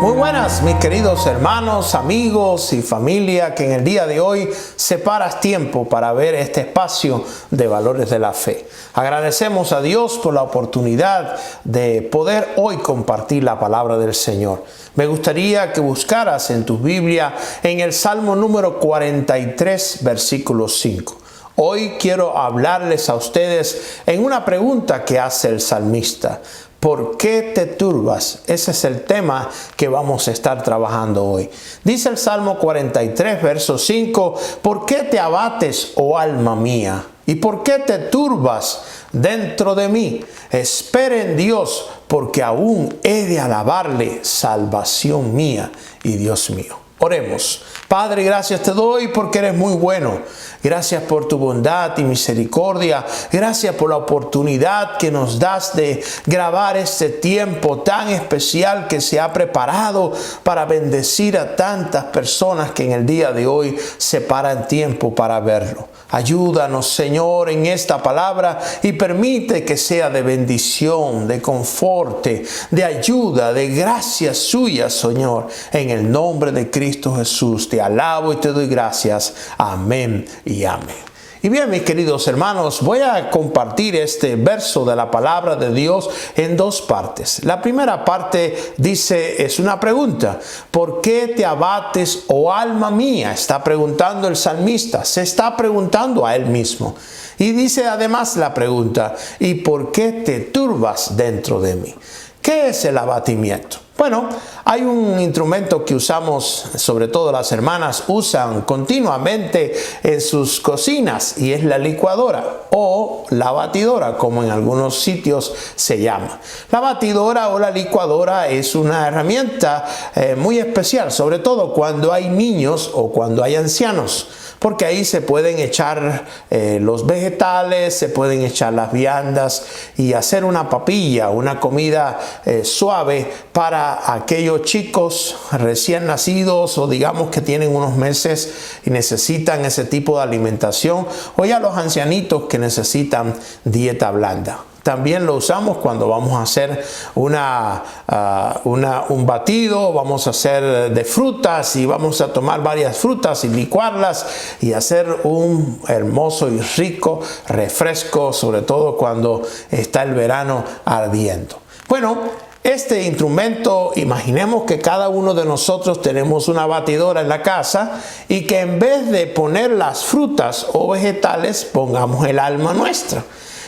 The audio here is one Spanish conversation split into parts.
Muy buenas, mis queridos hermanos, amigos y familia, que en el día de hoy separas tiempo para ver este espacio de valores de la fe. Agradecemos a Dios por la oportunidad de poder hoy compartir la palabra del Señor. Me gustaría que buscaras en tu Biblia en el Salmo número 43, versículo 5. Hoy quiero hablarles a ustedes en una pregunta que hace el salmista. ¿Por qué te turbas? Ese es el tema que vamos a estar trabajando hoy. Dice el Salmo 43, verso 5, ¿por qué te abates, oh alma mía? ¿Y por qué te turbas dentro de mí? Espera en Dios, porque aún he de alabarle, salvación mía y Dios mío. Oremos. Padre, gracias te doy porque eres muy bueno. Gracias por tu bondad y misericordia. Gracias por la oportunidad que nos das de grabar este tiempo tan especial que se ha preparado para bendecir a tantas personas que en el día de hoy separan tiempo para verlo. Ayúdanos, Señor, en esta palabra y permite que sea de bendición, de conforte, de ayuda, de gracia suya, Señor. En el nombre de Cristo Jesús te alabo y te doy gracias. Amén y amén. Y bien, mis queridos hermanos, voy a compartir este verso de la palabra de Dios en dos partes. La primera parte dice, es una pregunta. ¿Por qué te abates, oh alma mía? Está preguntando el salmista, se está preguntando a él mismo. Y dice además la pregunta, ¿y por qué te turbas dentro de mí? ¿Qué es el abatimiento? Bueno, hay un instrumento que usamos, sobre todo las hermanas usan continuamente en sus cocinas y es la licuadora o la batidora, como en algunos sitios se llama. La batidora o la licuadora es una herramienta muy especial, sobre todo cuando hay niños o cuando hay ancianos, porque ahí se pueden echar los vegetales, se pueden echar las viandas y hacer una papilla, una comida suave para aquellos chicos recién nacidos o digamos que tienen unos meses y necesitan ese tipo de alimentación, o ya los ancianitos que necesitan dieta blanda. También lo usamos cuando vamos a hacer un batido, vamos a hacer de frutas y vamos a tomar varias frutas y licuarlas y hacer un hermoso y rico refresco, sobre todo cuando está el verano ardiendo. Bueno, este instrumento, imaginemos que cada uno de nosotros tenemos una batidora en la casa y que en vez de poner las frutas o vegetales, pongamos el alma nuestra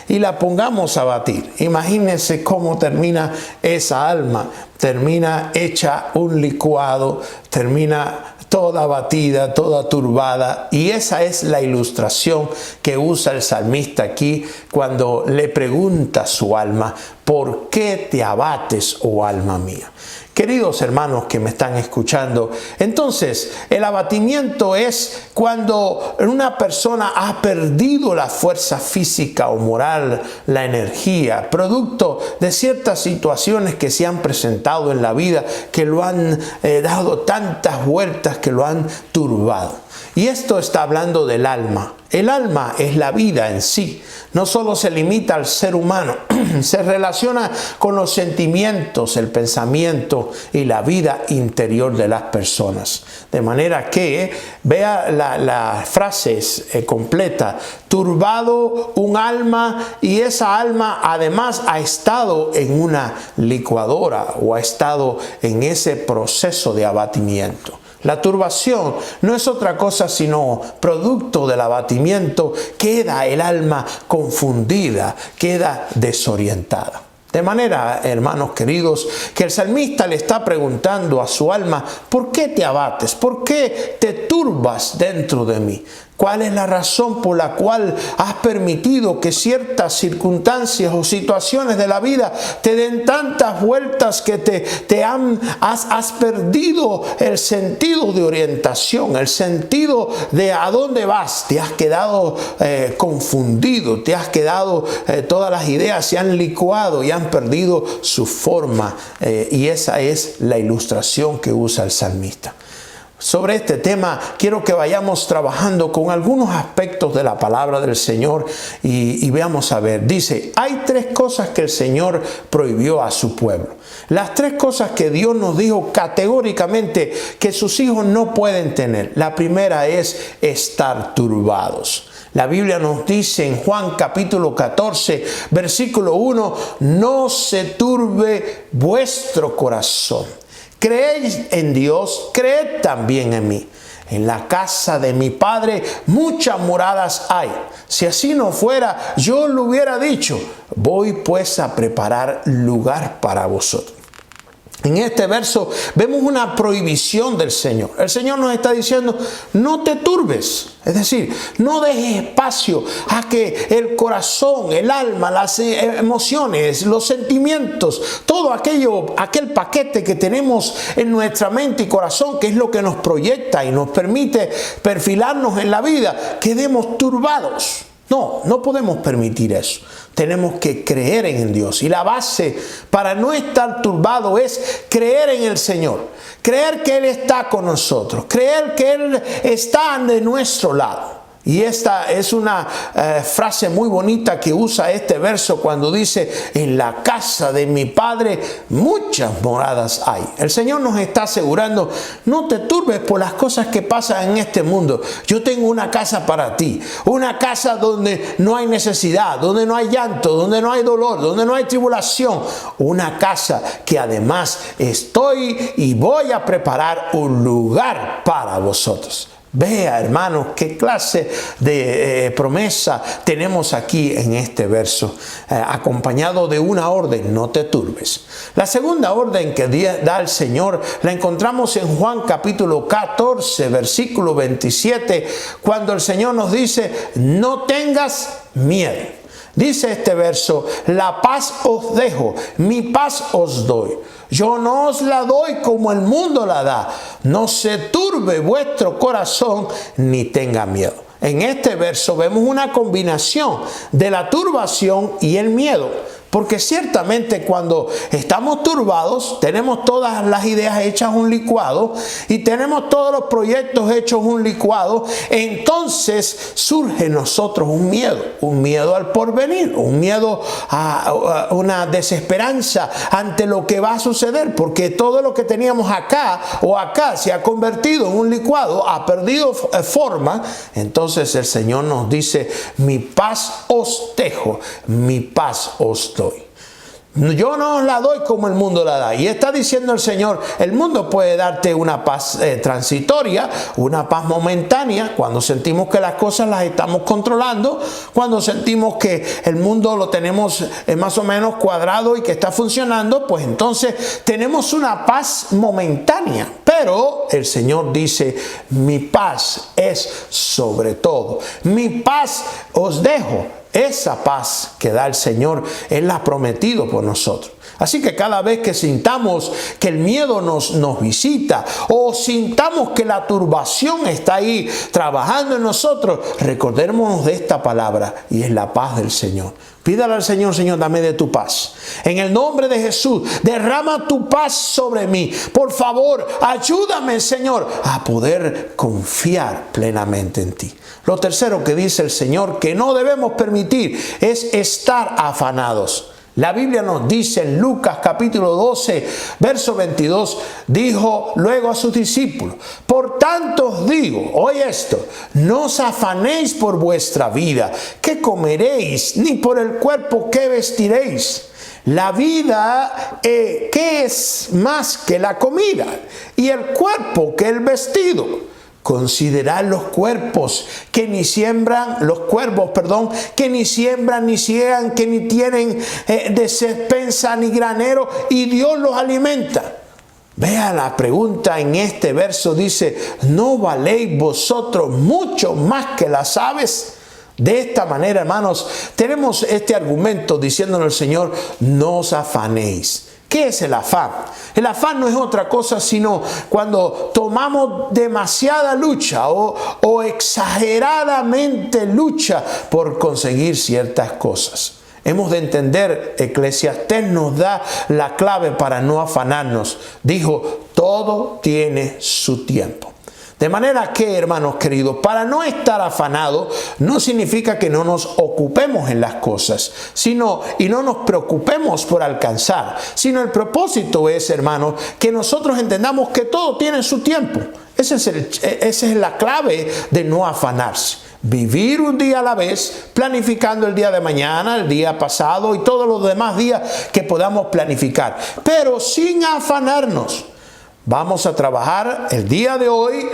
y la pongamos a batir. Imagínense cómo termina esa alma. Termina hecha un licuado, termina toda batida, toda turbada, y esa es la ilustración que usa el salmista aquí cuando le pregunta a su alma, ¿por qué te abates, oh alma mía? Queridos hermanos que me están escuchando, entonces el abatimiento es cuando una persona ha perdido la fuerza física o moral, la energía, producto de ciertas situaciones que se han presentado en la vida, que lo han dado tantas vueltas, que lo han turbado. Y esto está hablando del alma. El alma es la vida en sí. No solo se limita al ser humano, se relaciona con los sentimientos, el pensamiento y la vida interior de las personas. De manera que vea la frase completa. Turbado un alma, y esa alma además ha estado en una licuadora o ha estado en ese proceso de abatimiento. La turbación no es otra cosa sino producto del abatimiento. Queda el alma confundida, queda desorientada. De manera, hermanos queridos, que el salmista le está preguntando a su alma, ¿por qué te abates? ¿Por qué te turbas dentro de mí? ¿Cuál es la razón por la cual has permitido que ciertas circunstancias o situaciones de la vida te den tantas vueltas que has perdido el sentido de orientación, el sentido de a dónde vas? Te has quedado confundido, te has quedado, todas las ideas se han licuado y han perdido su forma, y esa es la ilustración que usa el salmista. Sobre este tema quiero que vayamos trabajando con algunos aspectos de la palabra del Señor y veamos a ver. Dice, hay 3 cosas que el Señor prohibió a su pueblo. Las 3 cosas que Dios nos dijo categóricamente que sus hijos no pueden tener. La primera es estar turbados. La Biblia nos dice en Juan capítulo 14, versículo 1, no se turbe vuestro corazón. Creéis en Dios, creed también en mí. En la casa de mi Padre muchas moradas hay. Si así no fuera, yo lo hubiera dicho. Voy pues a preparar lugar para vosotros. En este verso vemos una prohibición del Señor. El Señor nos está diciendo, no te turbes. Es decir, no dejes espacio a que el corazón, el alma, las emociones, los sentimientos, todo aquel paquete que tenemos en nuestra mente y corazón, que es lo que nos proyecta y nos permite perfilarnos en la vida, quedemos turbados. No podemos permitir eso. Tenemos que creer en Dios. Y la base para no estar turbado es creer en el Señor. Creer que Él está con nosotros. Creer que Él está de nuestro lado. Y esta es una frase muy bonita que usa este verso cuando dice, en la casa de mi Padre muchas moradas hay. El Señor nos está asegurando, no te turbes por las cosas que pasan en este mundo. Yo tengo una casa para ti. Una casa donde no hay necesidad, donde no hay llanto, donde no hay dolor, donde no hay tribulación. Una casa que además estoy y voy a preparar un lugar para vosotros. Vea, hermanos, qué clase de promesa tenemos aquí en este verso, acompañado de una orden, no te turbes. La segunda orden que da el Señor la encontramos en Juan capítulo 14, versículo 27, cuando el Señor nos dice, no tengas miedo. Dice este verso, la paz os dejo, mi paz os doy. Yo no os la doy como el mundo la da. No se turbe vuestro corazón ni tenga miedo. En este verso vemos una combinación de la turbación y el miedo. Porque ciertamente cuando estamos turbados, tenemos todas las ideas hechas un licuado y tenemos todos los proyectos hechos un licuado, entonces surge en nosotros un miedo al porvenir, un miedo a una desesperanza ante lo que va a suceder, porque todo lo que teníamos acá se ha convertido en un licuado, ha perdido forma. Entonces el Señor nos dice, mi paz os dejo, mi paz os doy. Yo no os la doy como el mundo la da. Y está diciendo el Señor, el mundo puede darte una paz transitoria, una paz momentánea, cuando sentimos que las cosas las estamos controlando, cuando sentimos que el mundo lo tenemos más o menos cuadrado y que está funcionando, pues entonces tenemos una paz momentánea. Pero el Señor dice, mi paz es sobre todo. Mi paz os dejo. Esa paz que da el Señor, Él la ha prometido por nosotros. Así que cada vez que sintamos que el miedo nos visita o sintamos que la turbación está ahí trabajando en nosotros, recordémonos de esta palabra y es la paz del Señor. Pídale al Señor, Señor, dame de tu paz. En el nombre de Jesús, derrama tu paz sobre mí. Por favor, ayúdame, Señor, a poder confiar plenamente en ti. Lo tercero que dice el Señor que no debemos permitir es estar afanados. La Biblia nos dice en Lucas capítulo 12, verso 22, dijo luego a sus discípulos, por tanto os digo, oye esto, no os afanéis por vuestra vida, qué comeréis, ni por el cuerpo qué vestiréis. La vida, ¿qué es más que la comida? Y el cuerpo que el vestido. Considerad los cuervos que ni siembran, que ni siembran, ni ciegan, que ni tienen despensa ni granero, y Dios los alimenta. Vea la pregunta en este verso, dice, ¿no valéis vosotros mucho más que las aves? De esta manera, hermanos, tenemos este argumento diciéndonos el Señor, no os afanéis. ¿Qué es el afán? El afán no es otra cosa sino cuando tomamos demasiada lucha o exageradamente lucha por conseguir ciertas cosas. Hemos de entender, Eclesiastés nos da la clave para no afanarnos. Dijo, todo tiene su tiempo. De manera que, hermanos queridos, para no estar afanados no significa que no nos ocupemos en las cosas, y no nos preocupemos por alcanzar, sino el propósito es, hermanos, que nosotros entendamos que todo tiene su tiempo. Esa es la clave de no afanarse. Vivir un día a la vez, planificando el día de mañana, el día pasado y todos los demás días que podamos planificar, pero sin afanarnos. Vamos a trabajar el día de hoy,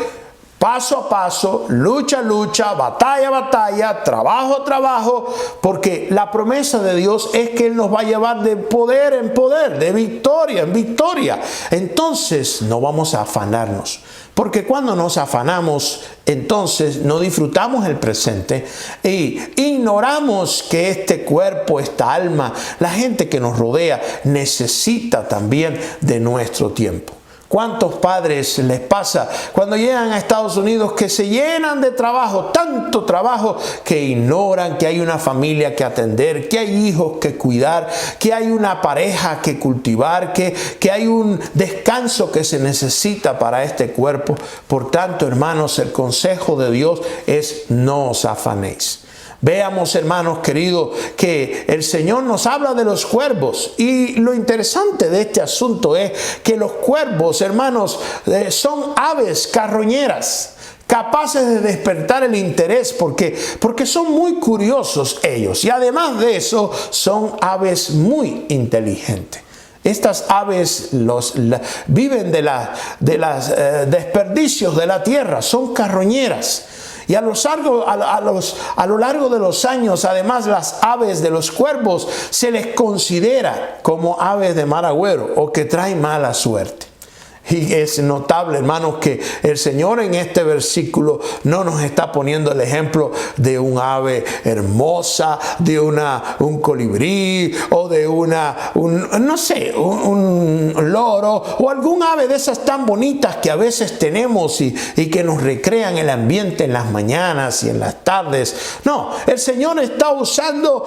paso a paso, lucha a lucha, batalla a batalla, trabajo a trabajo, porque la promesa de Dios es que Él nos va a llevar de poder en poder, de victoria en victoria. Entonces no vamos a afanarnos, porque cuando nos afanamos, entonces no disfrutamos el presente y ignoramos que este cuerpo, esta alma, la gente que nos rodea necesita también de nuestro tiempo. ¿Cuántos padres les pasa cuando llegan a Estados Unidos que se llenan de trabajo, tanto trabajo, que ignoran que hay una familia que atender, que hay hijos que cuidar, que hay una pareja que cultivar, que hay un descanso que se necesita para este cuerpo? Por tanto, hermanos, el consejo de Dios es: no os afanéis. Veamos, hermanos queridos, que el Señor nos habla de los cuervos, y lo interesante de este asunto es que los cuervos, hermanos, son aves carroñeras, capaces de despertar el interés porque son muy curiosos ellos, y además de eso son aves muy inteligentes. Estas aves viven de los desperdicios de la tierra, son carroñeras. Y a lo largo de los años, además, las aves de los cuervos se les considera como aves de mal agüero o que traen mala suerte. Y es notable, hermanos, que el Señor en este versículo no nos está poniendo el ejemplo de un ave hermosa, de un colibrí o de un loro o algún ave de esas tan bonitas que a veces tenemos y que nos recrean el ambiente en las mañanas y en las tardes. No, el Señor está usando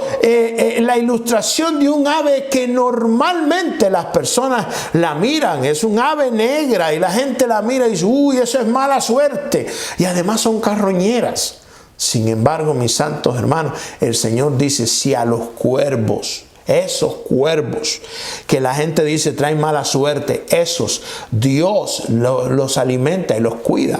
la ilustración de un ave que normalmente las personas la miran. Es un ave negra y la gente la mira y dice: uy, eso es mala suerte. Y además son carroñeras. Sin embargo, mis santos hermanos, el Señor dice: si a los cuervos, esos cuervos que la gente dice traen mala suerte, esos Dios los alimenta y los cuida,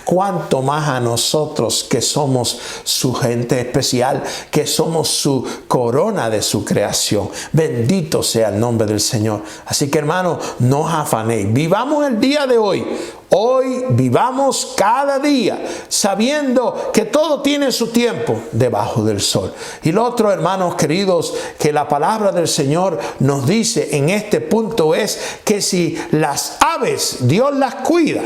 cuánto más a nosotros que somos su gente especial, que somos su corona de su creación. Bendito sea el nombre del Señor. Así que, hermanos, no os afanéis, vivamos el día de hoy. Hoy vivamos cada día sabiendo que todo tiene su tiempo debajo del sol. Y lo otro, hermanos queridos, que la palabra del Señor nos dice en este punto es que si las aves Dios las cuida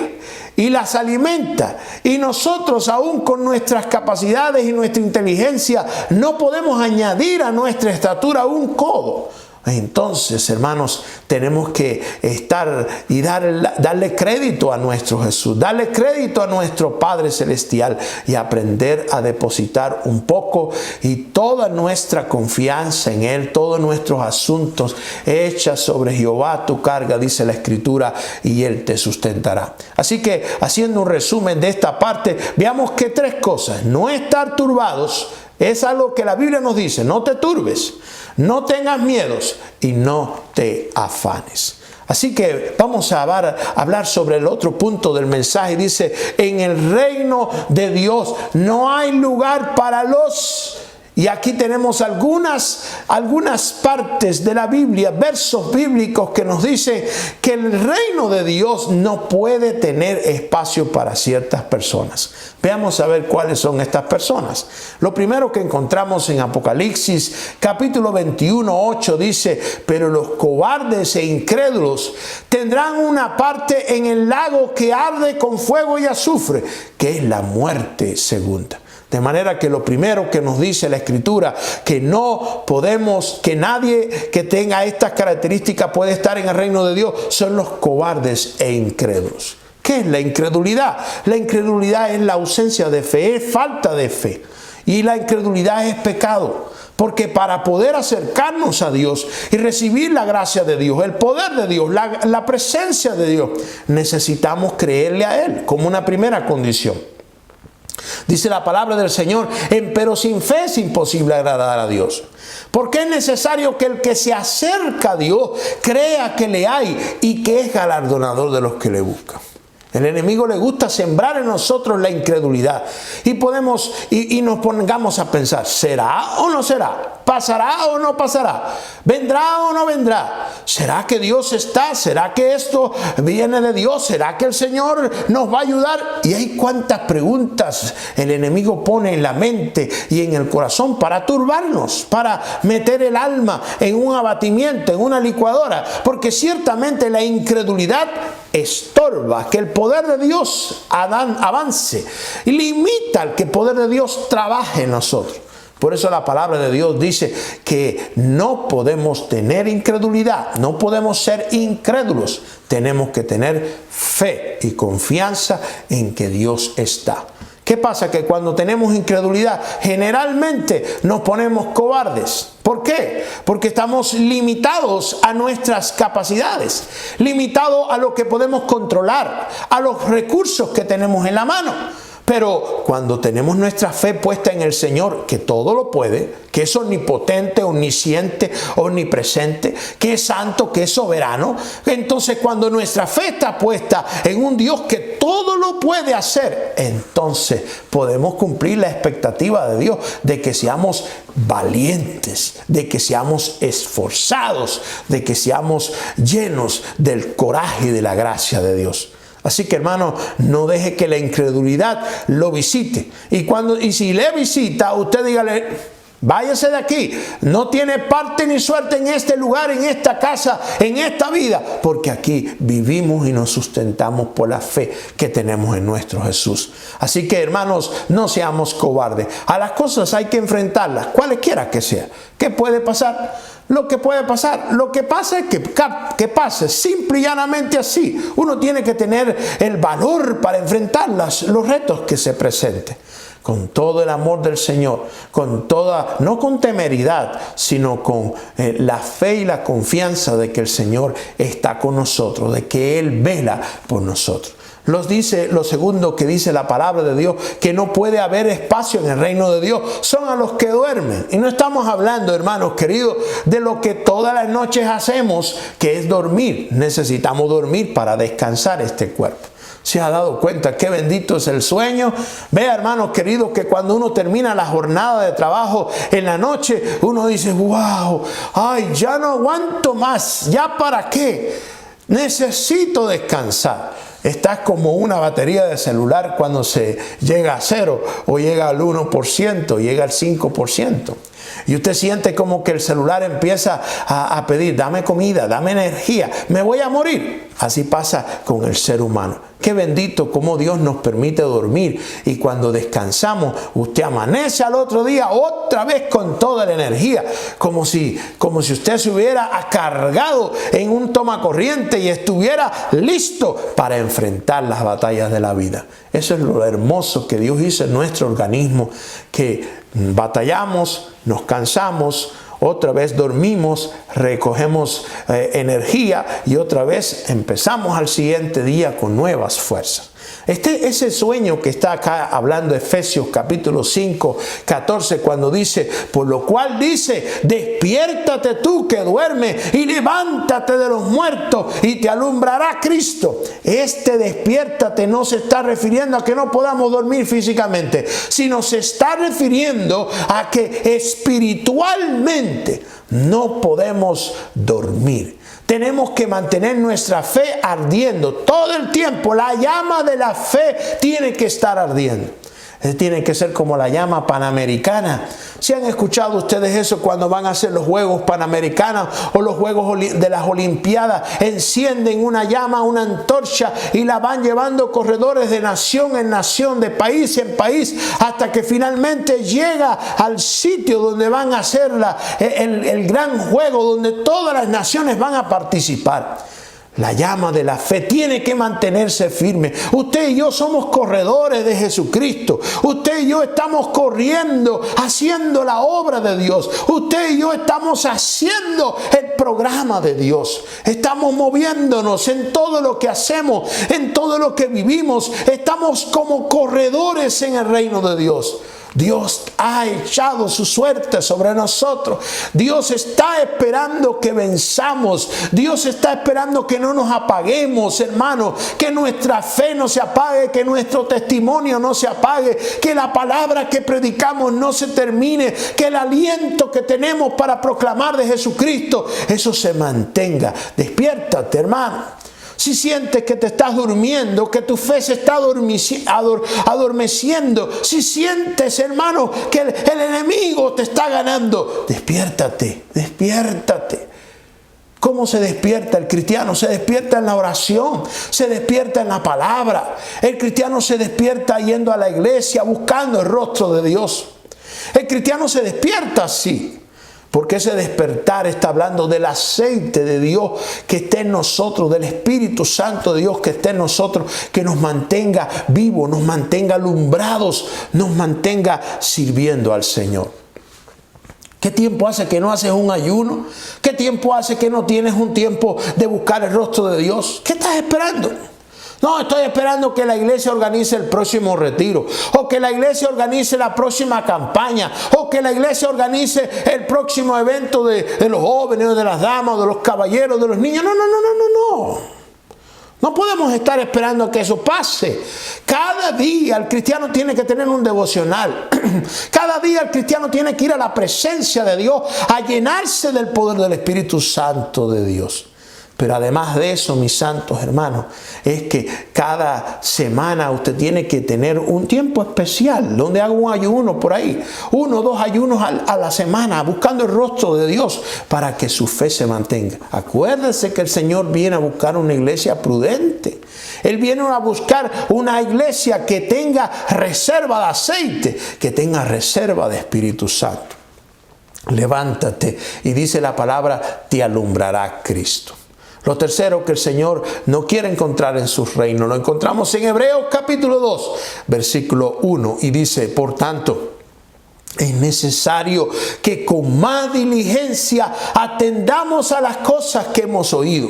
y las alimenta, y nosotros aún con nuestras capacidades y nuestra inteligencia no podemos añadir a nuestra estatura un codo, entonces, hermanos, tenemos que estar y darle crédito a nuestro Jesús, darle crédito a nuestro Padre Celestial y aprender a depositar un poco y toda nuestra confianza en Él, todos nuestros asuntos, echa sobre Jehová tu carga, dice la Escritura, y Él te sustentará. Así que, haciendo un resumen de esta parte, veamos que tres cosas: no estar turbados. Es algo que la Biblia nos dice: no te turbes, no tengas miedos y no te afanes. Así que vamos a hablar sobre el otro punto del mensaje. Dice: en el reino de Dios no hay lugar para los... Y aquí tenemos algunas partes de la Biblia, versos bíblicos que nos dicen que el reino de Dios no puede tener espacio para ciertas personas. Veamos a ver cuáles son estas personas. Lo primero que encontramos en Apocalipsis capítulo 21:8 dice: pero los cobardes e incrédulos tendrán una parte en el lago que arde con fuego y azufre, que es la muerte segunda. De manera que lo primero que nos dice la Escritura, que no podemos, que nadie que tenga estas características puede estar en el reino de Dios, son los cobardes e incrédulos. ¿Qué es la incredulidad? La incredulidad es la ausencia de fe, es falta de fe. Y la incredulidad es pecado. Porque para poder acercarnos a Dios y recibir la gracia de Dios, el poder de Dios, la presencia de Dios, necesitamos creerle a Él como una primera condición. Dice la palabra del Señor, pero sin fe es imposible agradar a Dios. Porque es necesario que el que se acerca a Dios crea que le hay y que es galardonador de los que le buscan. El enemigo le gusta sembrar en nosotros la incredulidad y nos pongamos a pensar, ¿será o no será? ¿Pasará o no pasará? ¿Vendrá o no vendrá? ¿Será que Dios está? ¿Será que esto viene de Dios? ¿Será que el Señor nos va a ayudar? Y hay cuantas preguntas el enemigo pone en la mente y en el corazón para turbarnos, para meter el alma en un abatimiento, en una licuadora, porque ciertamente la incredulidad estorba que el poder de Dios avance y limita al que el poder de Dios trabaje en nosotros. Por eso la palabra de Dios dice que no podemos tener incredulidad, no podemos ser incrédulos. Tenemos que tener fe y confianza en que Dios está. ¿Qué pasa? Que cuando tenemos incredulidad, generalmente nos ponemos cobardes. ¿Por qué? Porque estamos limitados a nuestras capacidades, limitados a lo que podemos controlar, a los recursos que tenemos en la mano. Pero cuando tenemos nuestra fe puesta en el Señor, que todo lo puede, que es omnipotente, omnisciente, omnipresente, que es santo, que es soberano, entonces cuando nuestra fe está puesta en un Dios que todo lo puede hacer, entonces podemos cumplir la expectativa de Dios de que seamos valientes, de que seamos esforzados, de que seamos llenos del coraje y de la gracia de Dios. Así que, hermano, no deje que la incredulidad lo visite. Y si le visita, usted dígale, váyase de aquí. No tiene parte ni suerte en este lugar, en esta casa, en esta vida. Porque aquí vivimos y nos sustentamos por la fe que tenemos en nuestro Jesús. Así que, hermanos, no seamos cobardes. A las cosas hay que enfrentarlas, cualesquiera que sea. ¿Qué puede pasar? Lo que puede pasar. Lo que pasa es que pase simple y llanamente así. Uno tiene que tener el valor para enfrentar los retos que se presenten. Con todo el amor del Señor, no con temeridad, sino con la fe y la confianza de que el Señor está con nosotros, de que Él vela por nosotros. Lo segundo que dice la palabra de Dios, que no puede haber espacio en el reino de Dios, son a los que duermen. Y no estamos hablando, hermanos queridos, de lo que todas las noches hacemos, que es dormir. Necesitamos dormir para descansar este cuerpo. ¿Se ha dado cuenta qué bendito es el sueño? Vea, hermanos queridos, que cuando uno termina la jornada de trabajo en la noche, uno dice, wow, ay, ya no aguanto más, ¿ya para qué? Necesito descansar. Estás como una batería de celular cuando se llega a 0 o llega al 1%, llega al 5%. Y usted siente como que el celular empieza a pedir, dame comida, dame energía, me voy a morir. Así pasa con el ser humano. Qué bendito como Dios nos permite dormir. Y cuando descansamos, usted amanece al otro día otra vez con toda la energía. Como si usted se hubiera cargado en un tomacorriente y estuviera listo para enfrentar las batallas de la vida. Eso es lo hermoso que Dios hizo en nuestro organismo, que batallamos, nos cansamos, otra vez dormimos, recogemos energía y otra vez empezamos al siguiente día con nuevas fuerzas. Ese sueño que está acá hablando Efesios capítulo 5, 14, cuando dice, por lo cual dice, despiértate tú que duermes y levántate de los muertos y te alumbrará Cristo. Despiértate no se está refiriendo a que no podamos dormir físicamente, sino se está refiriendo a que espiritualmente no podemos dormir. Tenemos que mantener nuestra fe ardiendo todo el tiempo. La llama de la fe tiene que estar ardiendo. Tiene que ser como la llama panamericana. ¿Si han escuchado ustedes eso cuando van a hacer los Juegos Panamericanos o los Juegos de las Olimpiadas? Encienden una llama, una antorcha y la van llevando corredores de nación en nación, de país en país, hasta que finalmente llega al sitio donde van a hacer el gran juego, donde todas las naciones van a participar. La llama de la fe tiene que mantenerse firme. Usted y yo somos corredores de Jesucristo. Usted y yo estamos corriendo, haciendo la obra de Dios. Usted y yo estamos haciendo el programa de Dios. Estamos moviéndonos en todo lo que hacemos, en todo lo que vivimos. Estamos como corredores en el reino de Dios. Dios ha echado su suerte sobre nosotros. Dios está esperando que venzamos. Dios está esperando que no nos apaguemos, hermano. Que nuestra fe no se apague, que nuestro testimonio no se apague, que la palabra que predicamos no se termine, que el aliento que tenemos para proclamar de Jesucristo, eso se mantenga. Despiértate, hermano. Si sientes que te estás durmiendo, que tu fe se está adormeciendo, si sientes, hermano, que el enemigo te está ganando, despiértate, despiértate. ¿Cómo se despierta el cristiano? Se despierta en la oración, se despierta en la palabra. El cristiano se despierta yendo a la iglesia, buscando el rostro de Dios. El cristiano se despierta así. Porque ese despertar está hablando del aceite de Dios que está en nosotros, del Espíritu Santo de Dios que está en nosotros, que nos mantenga vivos, nos mantenga alumbrados, nos mantenga sirviendo al Señor. ¿Qué tiempo hace que no haces un ayuno? ¿Qué tiempo hace que no tienes un tiempo de buscar el rostro de Dios? ¿Qué estás esperando? No, estoy esperando que la iglesia organice el próximo retiro, o que la iglesia organice la próxima campaña, o que la iglesia organice el próximo evento de los jóvenes, de las damas, de los caballeros, de los niños. No. No podemos estar esperando que eso pase. Cada día el cristiano tiene que tener un devocional. Cada día el cristiano tiene que ir a la presencia de Dios, a llenarse del poder del Espíritu Santo de Dios. Pero además de eso, mis santos hermanos, es que cada semana usted tiene que tener un tiempo especial donde haga un ayuno por ahí. 1 o 2 ayunos a la semana, buscando el rostro de Dios para que su fe se mantenga. Acuérdense que el Señor viene a buscar una iglesia prudente. Él viene a buscar una iglesia que tenga reserva de aceite, que tenga reserva de Espíritu Santo. Levántate y dice la palabra, te alumbrará Cristo. Lo tercero que el Señor no quiere encontrar en su reino, lo encontramos en Hebreos capítulo 2, versículo 1, y dice, por tanto, es necesario que con más diligencia atendamos a las cosas que hemos oído,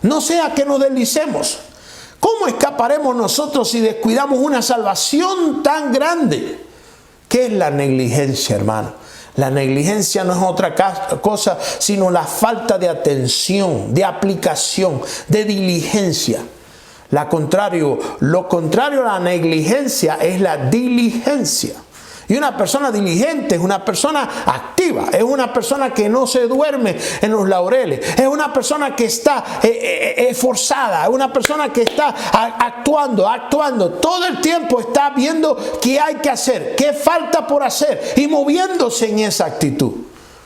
no sea que nos deslicemos. ¿Cómo escaparemos nosotros si descuidamos una salvación tan grande? ¿Qué es la negligencia, hermano? La negligencia no es otra cosa sino la falta de atención, de aplicación, de diligencia. Lo contrario a la negligencia es la diligencia. Y una persona diligente es una persona activa, es una persona que no se duerme en los laureles, es una persona que está esforzada, es una persona que está actuando, todo el tiempo está viendo qué hay que hacer, qué falta por hacer y moviéndose en esa actitud.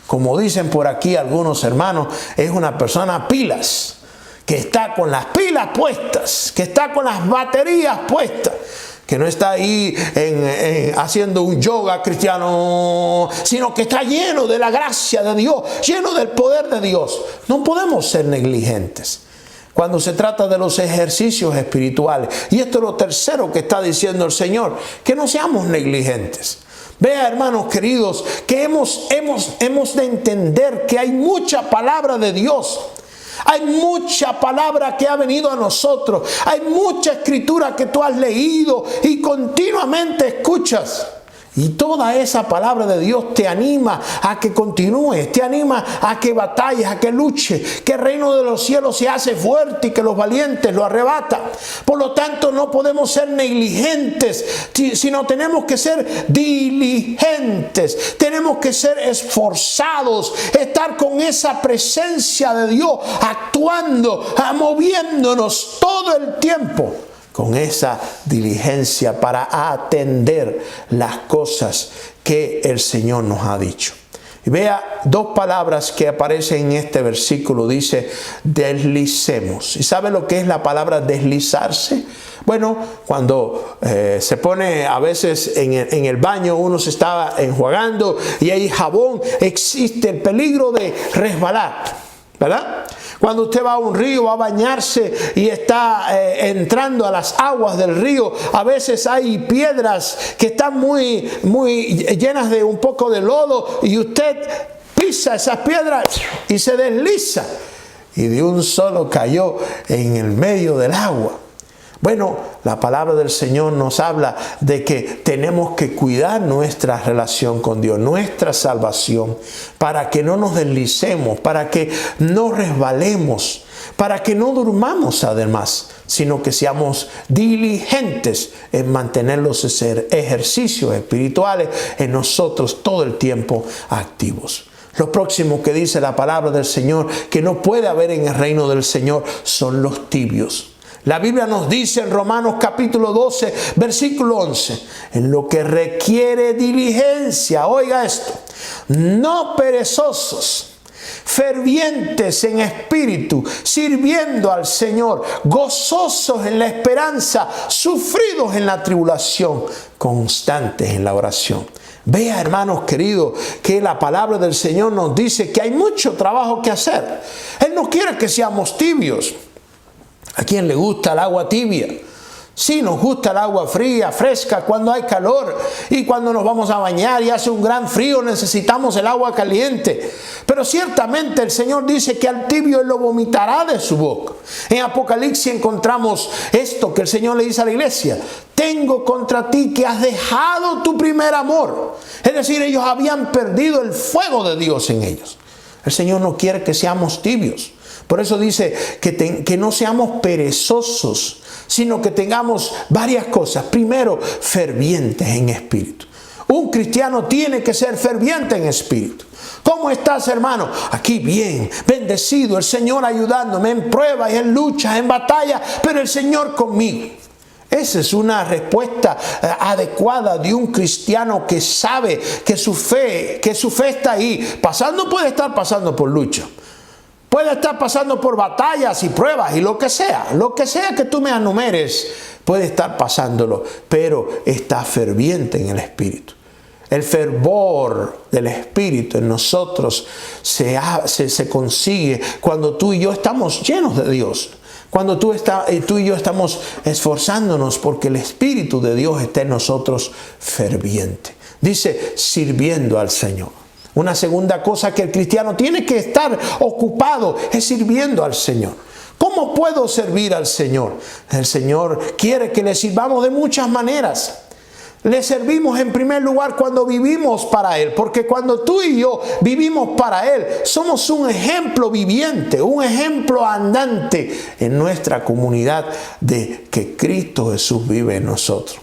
Como dicen por aquí algunos hermanos, es una persona pilas, que está con las pilas puestas, que está con las baterías puestas. Que no está ahí haciendo un yoga cristiano, sino que está lleno de la gracia de Dios, lleno del poder de Dios. No podemos ser negligentes cuando se trata de los ejercicios espirituales. Y esto es lo tercero que está diciendo el Señor, que no seamos negligentes. Vea, hermanos queridos, que hemos de entender que hay mucha palabra de Dios. Hay mucha palabra que ha venido a nosotros. Hay mucha escritura que tú has leído y continuamente escuchas. Y toda esa palabra de Dios te anima a que continúes, te anima a que batalles, a que luches, que el reino de los cielos se hace fuerte y que los valientes lo arrebatan. Por lo tanto, no podemos ser negligentes, sino tenemos que ser diligentes, tenemos que ser esforzados, estar con esa presencia de Dios, actuando, moviéndonos todo el tiempo. Con esa diligencia para atender las cosas que el Señor nos ha dicho. Y vea 2 palabras que aparecen en este versículo. Dice, deslicemos. ¿Y sabe lo que es la palabra deslizarse? Bueno, cuando se pone a veces en el baño, uno se está enjuagando y hay jabón, existe el peligro de resbalar, ¿verdad? Cuando usted va a un río, va a bañarse y está entrando a las aguas del río, a veces hay piedras que están muy llenas de un poco de lodo y usted pisa esas piedras y se desliza y de un solo cayó en el medio del agua. Bueno, la palabra del Señor nos habla de que tenemos que cuidar nuestra relación con Dios, nuestra salvación, para que no nos deslicemos, para que no resbalemos, para que no durmamos además, sino que seamos diligentes en mantener los ejercicios espirituales en nosotros todo el tiempo activos. Lo próximo que dice la palabra del Señor, que no puede haber en el reino del Señor, son los tibios. La Biblia nos dice en Romanos capítulo 12, versículo 11, en lo que requiere diligencia, oiga esto, no perezosos, fervientes en espíritu, sirviendo al Señor, gozosos en la esperanza, sufridos en la tribulación, constantes en la oración. Vea, hermanos queridos, que la palabra del Señor nos dice que hay mucho trabajo que hacer. Él no quiere que seamos tibios. ¿A quién le gusta el agua tibia? Sí, nos gusta el agua fría, fresca, cuando hay calor y cuando nos vamos a bañar y hace un gran frío necesitamos el agua caliente. Pero ciertamente el Señor dice que al tibio Él lo vomitará de su boca. En Apocalipsis encontramos esto que el Señor le dice a la iglesia: tengo contra ti que has dejado tu primer amor. Es decir, ellos habían perdido el fuego de Dios en ellos. El Señor no quiere que seamos tibios. Por eso dice que no seamos perezosos, sino que tengamos varias cosas. Primero, fervientes en espíritu. Un cristiano tiene que ser ferviente en espíritu. ¿Cómo estás, hermano? Aquí bien, bendecido, el Señor ayudándome en pruebas, en luchas, en batallas, pero el Señor conmigo. Esa es una respuesta adecuada de un cristiano que sabe que su fe está ahí. Puede estar pasando por lucha. Puede estar pasando por batallas y pruebas y lo que sea que tú me enumeres, puede estar pasándolo, pero está ferviente en el Espíritu. El fervor del Espíritu en nosotros se consigue cuando tú y yo estamos llenos de Dios. Cuando tú y yo estamos esforzándonos porque el Espíritu de Dios está en nosotros ferviente. Dice, sirviendo al Señor. Una segunda cosa que el cristiano tiene que estar ocupado es sirviendo al Señor. ¿Cómo puedo servir al Señor? El Señor quiere que le sirvamos de muchas maneras. Le servimos en primer lugar cuando vivimos para Él, porque cuando tú y yo vivimos para Él, somos un ejemplo viviente, un ejemplo andante en nuestra comunidad de que Cristo Jesús vive en nosotros.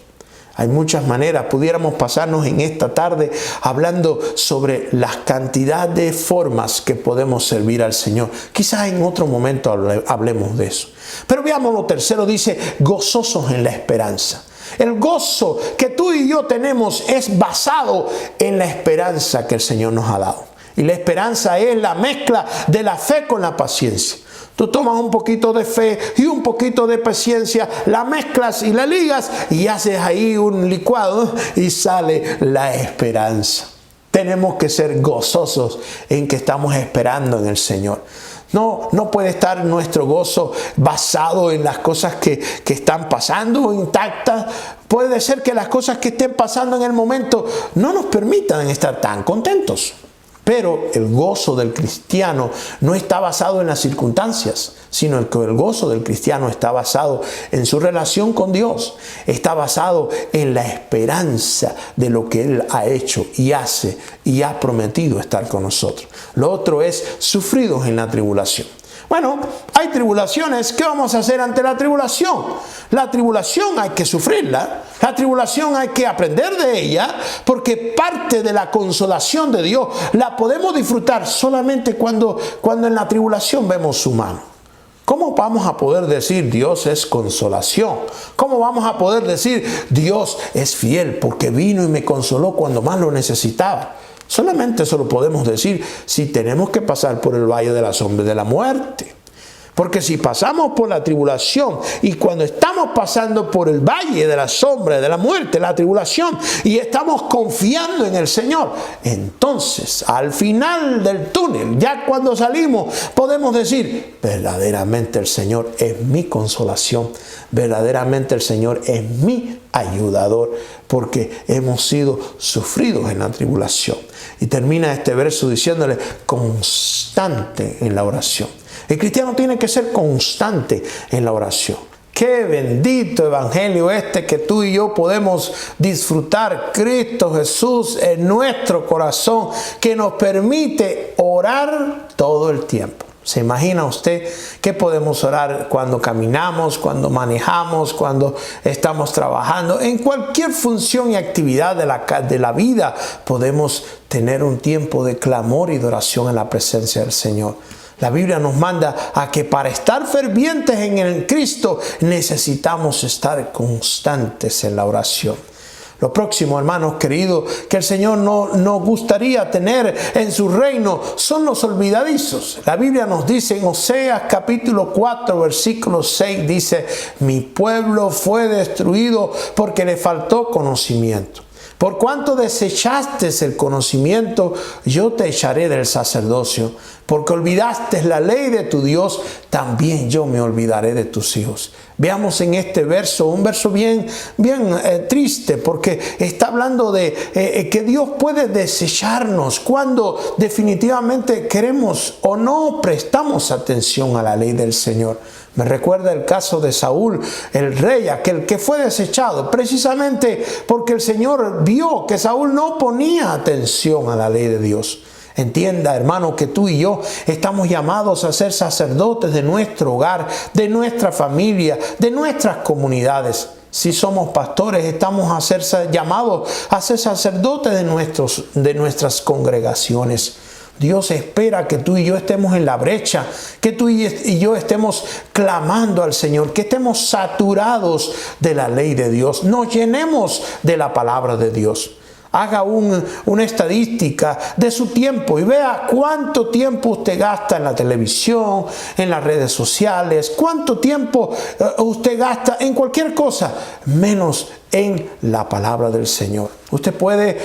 Hay muchas maneras, pudiéramos pasarnos en esta tarde hablando sobre la cantidad de formas que podemos servir al Señor. Quizás en otro momento hablemos de eso. Pero veamos lo tercero, dice, gozosos en la esperanza. El gozo que tú y yo tenemos es basado en la esperanza que el Señor nos ha dado. Y la esperanza es la mezcla de la fe con la paciencia. Tú tomas un poquito de fe y un poquito de paciencia, la mezclas y la ligas y haces ahí un licuado y sale la esperanza. Tenemos que ser gozosos en que estamos esperando en el Señor. No puede estar nuestro gozo basado en las cosas que están pasando intactas. Puede ser que las cosas que estén pasando en el momento no nos permitan estar tan contentos. Pero el gozo del cristiano no está basado en las circunstancias, sino que el gozo del cristiano está basado en su relación con Dios. Está basado en la esperanza de lo que Él ha hecho y hace y ha prometido estar con nosotros. Lo otro es sufridos en la tribulación. Bueno, hay tribulaciones. ¿Qué vamos a hacer ante la tribulación? La tribulación hay que sufrirla. La tribulación hay que aprender de ella, porque parte de la consolación de Dios la podemos disfrutar solamente cuando en la tribulación vemos su mano. ¿Cómo vamos a poder decir Dios es consolación? ¿Cómo vamos a poder decir Dios es fiel porque vino y me consoló cuando más lo necesitaba? Solamente eso lo podemos decir si tenemos que pasar por el valle de la sombra de la muerte. Porque si pasamos por la tribulación y cuando estamos pasando por el valle de la sombra, de la muerte, la tribulación, y estamos confiando en el Señor, entonces al final del túnel, ya cuando salimos, podemos decir, verdaderamente el Señor es mi consolación, verdaderamente el Señor es mi ayudador, porque hemos sido sufridos en la tribulación. Y termina este verso diciéndole, constante en la oración. El cristiano tiene que ser constante en la oración. Qué bendito evangelio que tú y yo podemos disfrutar. Cristo Jesús en nuestro corazón, que nos permite orar todo el tiempo. ¿Se imagina usted que podemos orar cuando caminamos, cuando manejamos, cuando estamos trabajando? En cualquier función y actividad de la vida podemos tener un tiempo de clamor y de oración en la presencia del Señor. La Biblia nos manda a que para estar fervientes en el Cristo necesitamos estar constantes en la oración. Lo próximo, hermanos queridos, que el Señor nos gustaría tener en su reino son los olvidadizos. La Biblia nos dice en Oseas capítulo 4 versículo 6, dice, mi pueblo fue destruido porque le faltó conocimiento. Por cuanto desechaste el conocimiento, yo te echaré del sacerdocio. Porque olvidaste la ley de tu Dios, también yo me olvidaré de tus hijos. Veamos en este verso, un verso bien triste, porque está hablando de que Dios puede desecharnos cuando definitivamente queremos o no prestamos atención a la ley del Señor. Me recuerda el caso de Saúl, el rey, aquel que fue desechado precisamente porque el Señor vio que Saúl no ponía atención a la ley de Dios. Entienda, hermano, que tú y yo estamos llamados a ser sacerdotes de nuestro hogar, de nuestra familia, de nuestras comunidades. Si somos pastores, estamos llamados a ser sacerdotes de nuestras congregaciones. Dios espera que tú y yo estemos en la brecha, que tú y yo estemos clamando al Señor, que estemos saturados de la ley de Dios, nos llenemos de la palabra de Dios. Haga una estadística de su tiempo y vea cuánto tiempo usted gasta en la televisión, en las redes sociales, cuánto tiempo usted gasta en cualquier cosa, menos en la palabra del Señor. Usted puede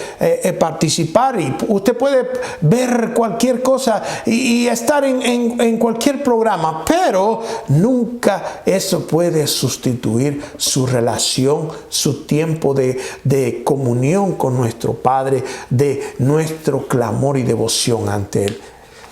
participar y usted puede ver cualquier cosa y estar en cualquier programa, pero nunca eso puede sustituir su relación, su tiempo de comunión con nuestro Padre, de nuestro clamor y devoción ante Él.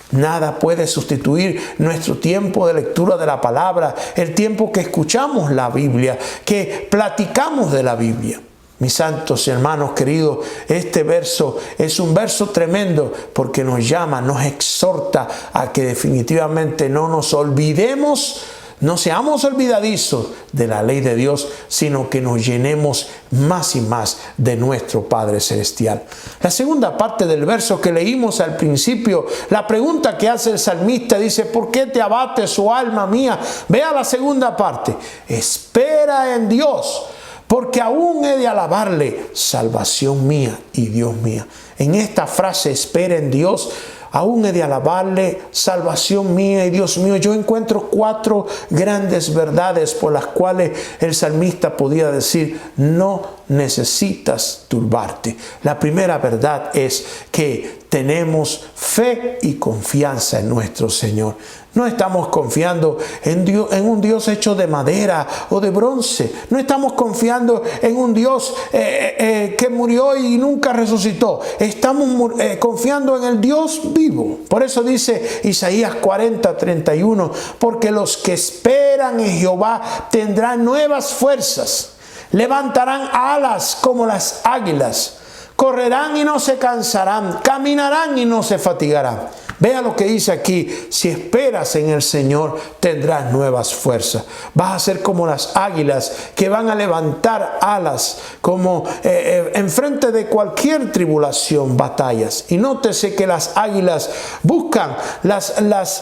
Nada puede sustituir nuestro tiempo de lectura de la palabra, el tiempo que escuchamos la Biblia, que platicamos de la Biblia. Mis santos hermanos queridos, este verso es un verso tremendo porque nos llama, nos exhorta a que definitivamente no nos olvidemos, no seamos olvidadizos de la ley de Dios, sino que nos llenemos más y más de nuestro Padre Celestial. La segunda parte del verso que leímos al principio, la pregunta que hace el salmista dice, ¿por qué te abates, oh alma mía? Vea la segunda parte, espera en Dios, porque aún he de alabarle, salvación mía y Dios mía. En esta frase, espera en Dios, aún he de alabarle, salvación mía y Dios mío. Yo encuentro 4 grandes verdades por las cuales el salmista podía decir, no necesitas turbarte. La primera verdad es que tenemos fe y confianza en nuestro Señor. No estamos confiando en un Dios hecho de madera o de bronce. No estamos confiando en un Dios que murió y nunca resucitó. Estamos confiando en el Dios vivo. Por eso dice Isaías 40:31, porque los que esperan en Jehová tendrán nuevas fuerzas. Levantarán alas como las águilas. Correrán y no se cansarán. Caminarán y no se fatigarán. Vea lo que dice aquí, si esperas en el Señor tendrás nuevas fuerzas. Vas a ser como las águilas que van a levantar alas como enfrente de cualquier tribulación, batallas. Y nótese que las águilas buscan las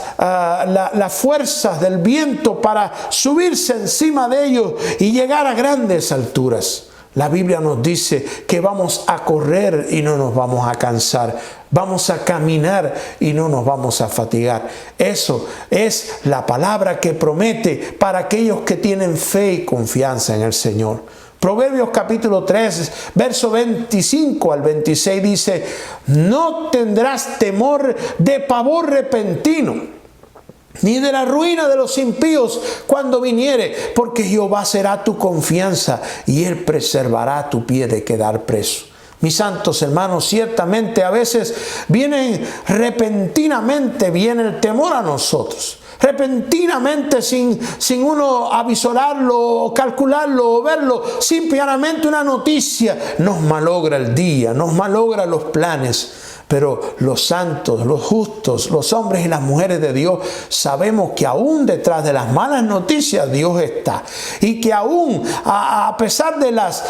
fuerzas del viento para subirse encima de ellos y llegar a grandes alturas. La Biblia nos dice que vamos a correr y no nos vamos a cansar. Vamos a caminar y no nos vamos a fatigar. Eso es la palabra que promete para aquellos que tienen fe y confianza en el Señor. Proverbios capítulo 3, verso 25 al 26 dice: no tendrás temor de pavor repentino, ni de la ruina de los impíos cuando viniere, porque Jehová será tu confianza y Él preservará tu pie de quedar preso. Mis santos hermanos, ciertamente a veces repentinamente viene el temor a nosotros. Repentinamente, sin uno avisorarlo o calcularlo o verlo, simplemente una noticia nos malogra el día, nos malogra los planes. Pero los santos, los justos, los hombres y las mujeres de Dios sabemos que aún detrás de las malas noticias Dios está. Y que aún a pesar de las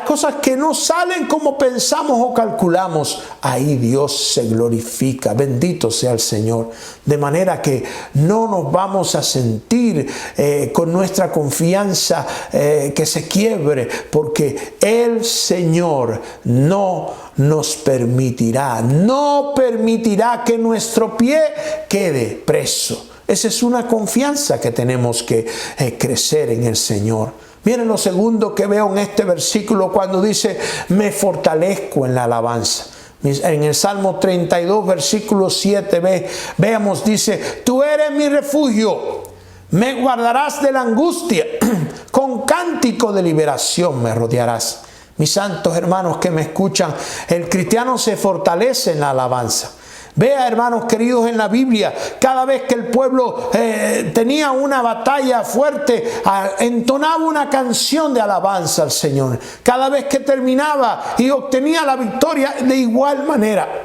cosas que no salen como pensamos o calculamos, ahí Dios se glorifica. Bendito sea el Señor. De manera que no nos vamos a sentir con nuestra confianza que se quiebre, porque el Señor no permitirá que nuestro pie quede preso. Esa es una confianza que tenemos que crecer en el Señor. Miren lo segundo que veo en este versículo cuando dice: me fortalezco en la alabanza. En el Salmo 32, versículo 7, veamos, dice: tú eres mi refugio, me guardarás de la angustia, con cántico de liberación me rodearás. Mis santos hermanos que me escuchan, el cristiano se fortalece en la alabanza. Vea, hermanos queridos, en la Biblia, cada vez que el pueblo tenía una batalla fuerte, entonaba una canción de alabanza al Señor. Cada vez que terminaba y obtenía la victoria, de igual manera.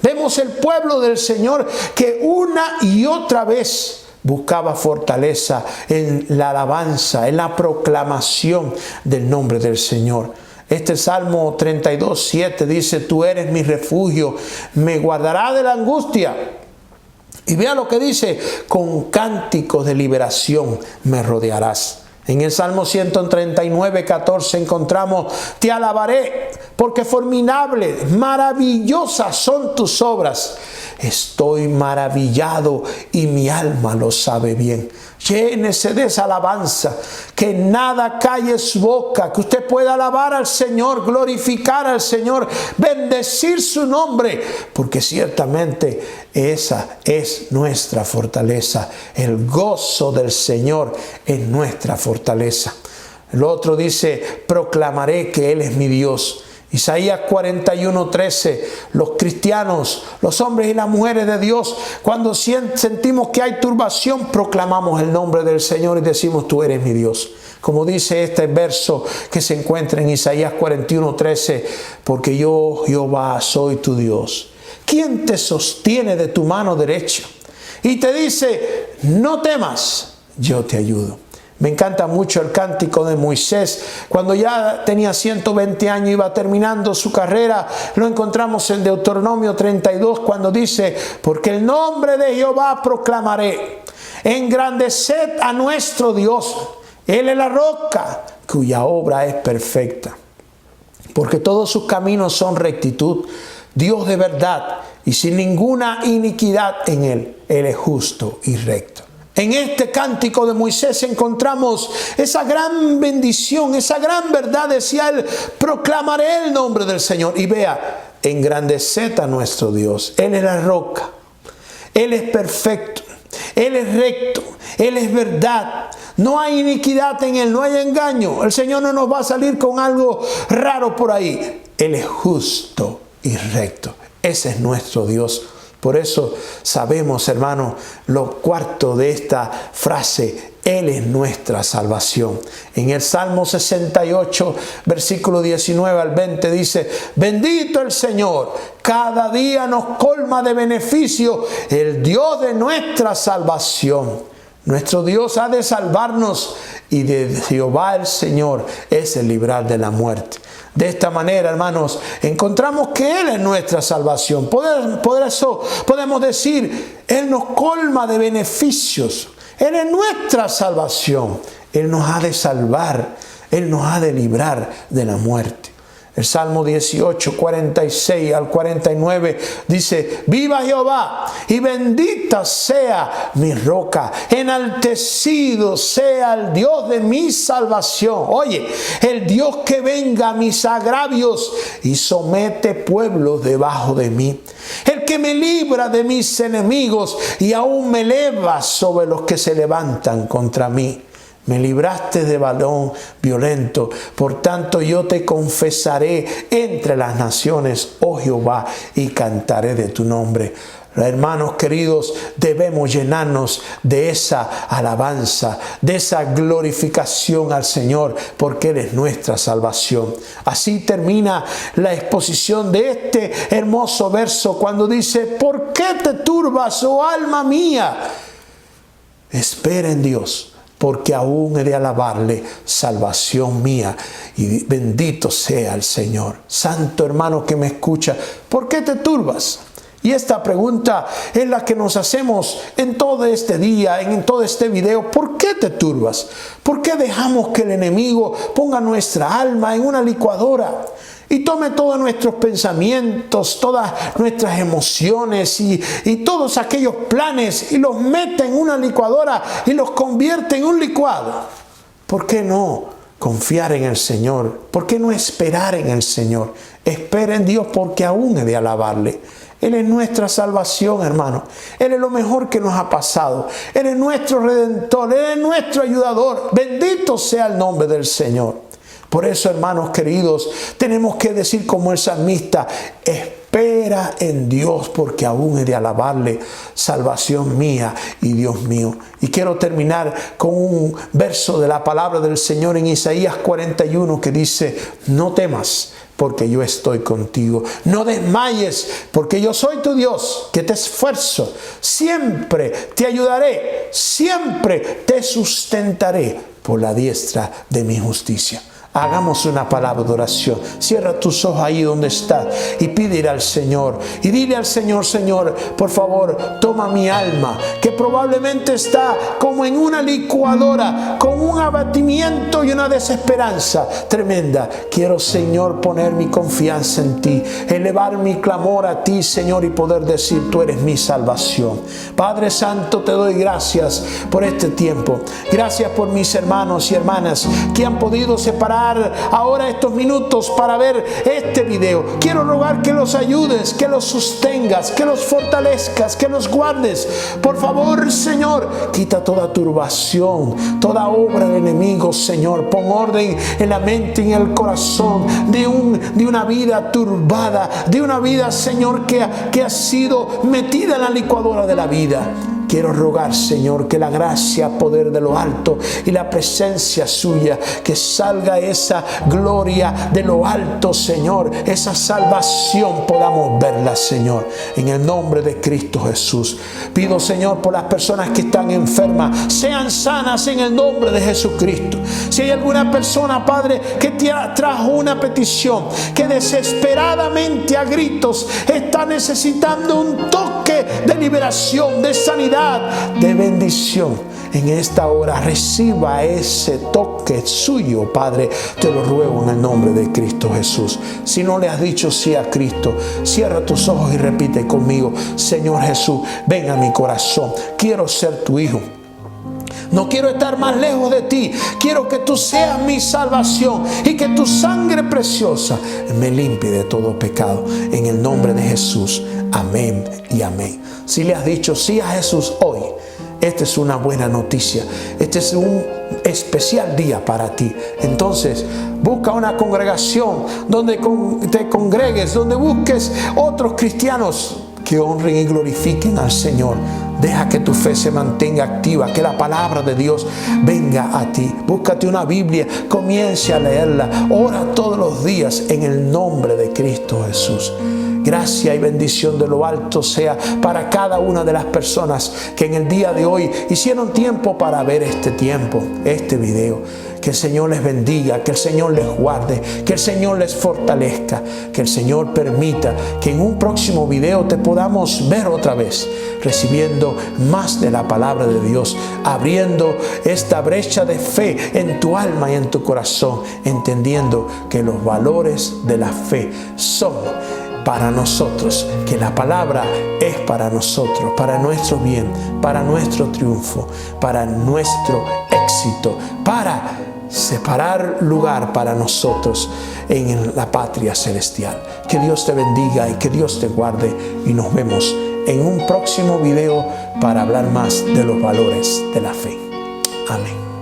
Vemos el pueblo del Señor que una y otra vez buscaba fortaleza en la alabanza, en la proclamación del nombre del Señor. Este Salmo 32, 7 dice: tú eres mi refugio, me guardará de la angustia. Y vea lo que dice: con cánticos de liberación me rodearás. En el Salmo 139, 14 encontramos: te alabaré, porque formidables, maravillosas son tus obras. Estoy maravillado y mi alma lo sabe bien. Llénese de esa alabanza, que nada calle su boca, que usted pueda alabar al Señor, glorificar al Señor, bendecir su nombre, porque ciertamente esa es nuestra fortaleza. El gozo del Señor es nuestra fortaleza. El otro dice: proclamaré que Él es mi Dios. Isaías 41, 13, los cristianos, los hombres y las mujeres de Dios, cuando sentimos que hay turbación, proclamamos el nombre del Señor y decimos: tú eres mi Dios. Como dice este verso que se encuentra en Isaías 41, 13, porque yo, Jehová, soy tu Dios, quien te sostiene de tu mano derecha y te dice: no temas, yo te ayudo. Me encanta mucho el cántico de Moisés. Cuando ya tenía 120 años, iba terminando su carrera, lo encontramos en Deuteronomio 32, cuando dice: porque el nombre de Jehová proclamaré, engrandeced a nuestro Dios, Él es la roca cuya obra es perfecta, porque todos sus caminos son rectitud, Dios de verdad y sin ninguna iniquidad en Él. Él es justo y recto. En este cántico de Moisés encontramos esa gran bendición, esa gran verdad. Decía él: proclamaré el nombre del Señor. Y vea, engrandeced a nuestro Dios. Él es la roca, Él es perfecto, Él es recto, Él es verdad. No hay iniquidad en Él, no hay engaño. El Señor no nos va a salir con algo raro por ahí. Él es justo y recto. Ese es nuestro Dios. Por eso sabemos, hermanos, lo cuarto de esta frase: Él es nuestra salvación. En el Salmo 68, versículo 19 al 20 dice: bendito el Señor, cada día nos colma de beneficio, el Dios de nuestra salvación. Nuestro Dios ha de salvarnos, y de Jehová el Señor es el librar de la muerte. De esta manera, hermanos, encontramos que Él es nuestra salvación. Por eso podemos decir: Él nos colma de beneficios. Él es nuestra salvación. Él nos ha de salvar. Él nos ha de librar de la muerte. El Salmo 18, 46 al 49 dice: viva Jehová y bendita sea mi roca, enaltecido sea el Dios de mi salvación. Oye, el Dios que venga a mis agravios y somete pueblos debajo de mí. El que me libra de mis enemigos y aún me eleva sobre los que se levantan contra mí. Me libraste de varón violento, por tanto yo te confesaré entre las naciones, oh Jehová, y cantaré de tu nombre. Hermanos queridos, debemos llenarnos de esa alabanza, de esa glorificación al Señor, porque Él es nuestra salvación. Así termina la exposición de este hermoso verso cuando dice: ¿por qué te turbas, oh alma mía? Espera en Dios, porque aún he de alabarle, salvación mía, y bendito sea el Señor. Santo hermano que me escucha, ¿por qué te turbas? Y esta pregunta es la que nos hacemos en todo este día, en todo este video. ¿Por qué te turbas? ¿Por qué dejamos que el enemigo ponga nuestra alma en una licuadora y tome todos nuestros pensamientos, todas nuestras emociones y todos aquellos planes y los mete en una licuadora y los convierte en un licuado? ¿Por qué no confiar en el Señor? ¿Por qué no esperar en el Señor? Espera en Dios, porque aún he de alabarle. Él es nuestra salvación, hermano. Él es lo mejor que nos ha pasado. Él es nuestro Redentor. Él es nuestro ayudador. Bendito sea el nombre del Señor. Por eso, hermanos queridos, tenemos que decir como el salmista: espera en Dios, porque aún he de alabarle, salvación mía y Dios mío. Y quiero terminar con un verso de la palabra del Señor en Isaías 41 que dice: no temas, porque yo estoy contigo. No desmayes, porque yo soy tu Dios, que te esfuerzo. Siempre te ayudaré, siempre te sustentaré por la diestra de mi justicia. Hagamos una palabra de oración. Cierra tus ojos ahí donde estás y pídele al Señor. Y dile al Señor: Señor, por favor, toma mi alma, que probablemente está como en una licuadora, con un abatimiento y una desesperanza tremenda. Quiero, Señor, poner mi confianza en ti, elevar mi clamor a ti, Señor, y poder decir: tú eres mi salvación. Padre Santo, te doy gracias por este tiempo. Gracias por mis hermanos y hermanas que han podido separar ahora estos minutos para ver este video. Quiero rogar que los ayudes, que los sostengas, que los fortalezcas, que los guardes. Por favor, Señor, quita toda turbación, toda obra del enemigo, Señor. Pon orden en la mente y en el corazón de una vida turbada, de una vida, Señor, que ha sido metida en la licuadora de la vida. Quiero rogar, Señor, que la gracia, poder de lo alto y la presencia suya, que salga esa gloria de lo alto, Señor, esa salvación podamos verla, Señor, en el nombre de Cristo Jesús. Pido, Señor, por las personas que están enfermas, sean sanas en el nombre de Jesucristo. Si hay alguna persona, Padre, que te trajo una petición, que desesperadamente a gritos está necesitando un toque de liberación, de sanidad, de bendición, en esta hora reciba ese toque suyo, Padre. Te lo ruego en el nombre de Cristo Jesús. Si no le has dicho sí a Cristo, cierra tus ojos y repite conmigo: Señor Jesús, ven a mi corazón. Quiero ser tu hijo. No quiero estar más lejos de ti. Quiero que tú seas mi salvación y que tu sangre preciosa me limpie de todo pecado. En el nombre de Jesús. Amén y amén. Si le has dicho sí a Jesús hoy, esta es una buena noticia. Este es un especial día para ti. Entonces, busca una congregación donde te congregues, donde busques otros cristianos que honren y glorifiquen al Señor. Deja que tu fe se mantenga activa, que la palabra de Dios venga a ti. Búscate una Biblia, comience a leerla. Ora todos los días en el nombre de Cristo Jesús. Gracia y bendición de lo alto sea para cada una de las personas que en el día de hoy hicieron tiempo para ver este video. Que el Señor les bendiga, que el Señor les guarde, que el Señor les fortalezca, que el Señor permita que en un próximo video te podamos ver otra vez, recibiendo más de la palabra de Dios, abriendo esta brecha de fe en tu alma y en tu corazón, entendiendo que los valores de la fe son para nosotros, que la palabra es para nosotros, para nuestro bien, para nuestro triunfo, para nuestro éxito, para separar lugar para nosotros en la patria celestial. Que Dios te bendiga y que Dios te guarde, y nos vemos en un próximo video para hablar más de los valores de la fe. Amén.